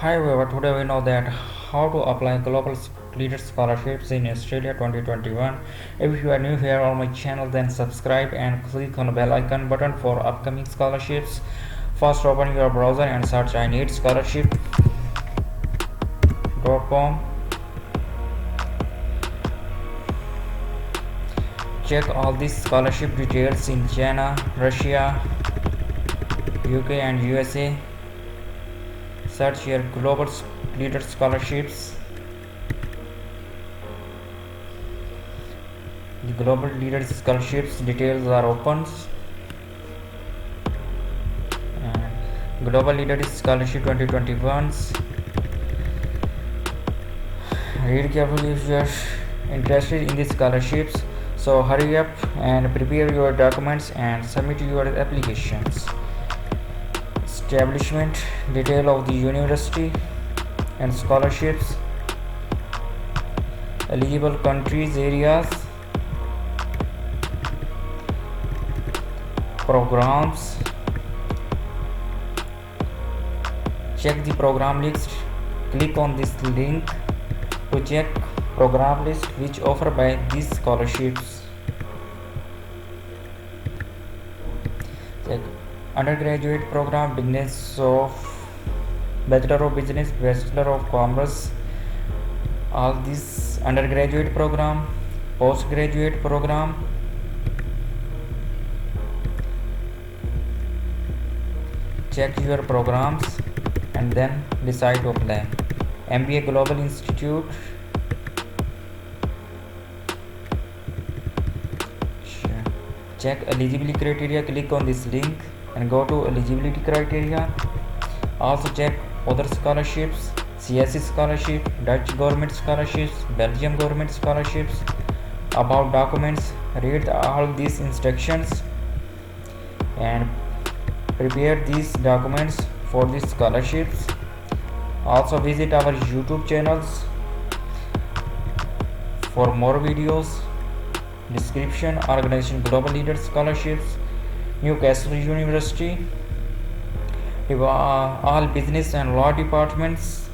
Hi everyone, today we know that how to apply global leader scholarships in Australia 2021. If you are new here on my channel, then subscribe and click on the bell icon button for upcoming scholarships. First open your browser and search I need scholarship.com. Check all these scholarship details in China, Russia, UK and USA. Search your global leader scholarships. The global leader scholarships details are open. And global leader scholarship 2021. Read carefully if you are interested in these scholarships. So hurry up and prepare your documents and submit your applications. Establishment detail of the university and scholarships, eligible countries, areas, programs. Check the program list. Click on this link to check program list which offer by these scholarships. Check undergraduate program, Bachelor of Business, Bachelor of Commerce, all this undergraduate program, postgraduate program. Check your programs and then decide to apply. MBA Global Institute. Check eligibility criteria. Click on this link and go to eligibility criteria. Also check other scholarships, CSE scholarship, Dutch government scholarships, Belgium government scholarships. About documents, read all these instructions and prepare these documents for these scholarships. Also visit our YouTube channels for more videos. Description: Organization Global Leader Scholarships, Newcastle University, all business and law departments,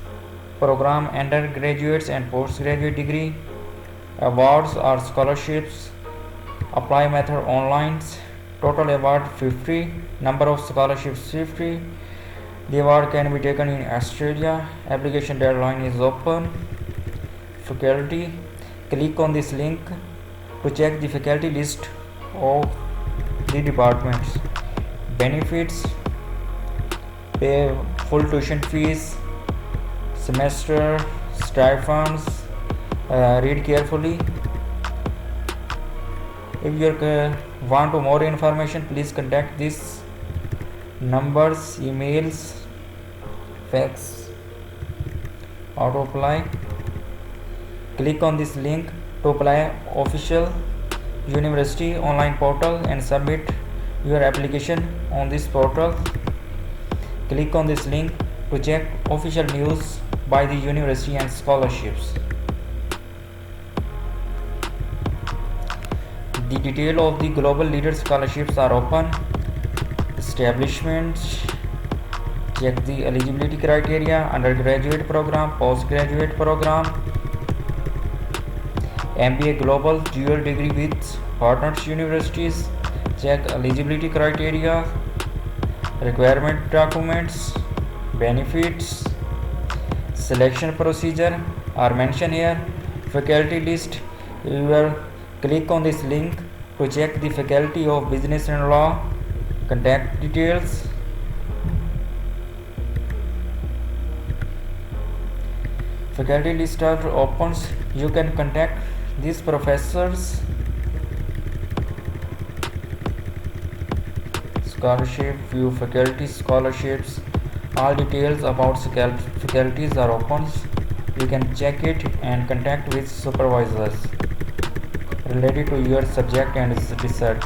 program undergraduates and postgraduate degree, awards or scholarships, apply method online, total award 50, number of scholarships 50. The award can be taken in Australia. Application deadline is open. Faculty, click on this link to check the faculty list of the departments. Benefits: pay full tuition fees, semester stipends. Read carefully. If you want more information, please contact these numbers, emails, fax, auto apply. Click on this link to apply official university online portal and submit your application on this portal. Click on this link to check official news by the university and scholarships. The detail of the global leader scholarships are open. Establishments, check the eligibility criteria: undergraduate program, postgraduate program, MBA Global dual degree with partners universities. Check eligibility criteria, requirement documents, benefits, selection procedure are mentioned here. Faculty list, you will click on this link to check the faculty of business and law, contact details. Faculty list are opens. You can contact these professors. Scholarship view faculty scholarships. All details about faculties are open. You can check it and contact with supervisors related to your subject and research.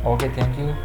Okay, thank you.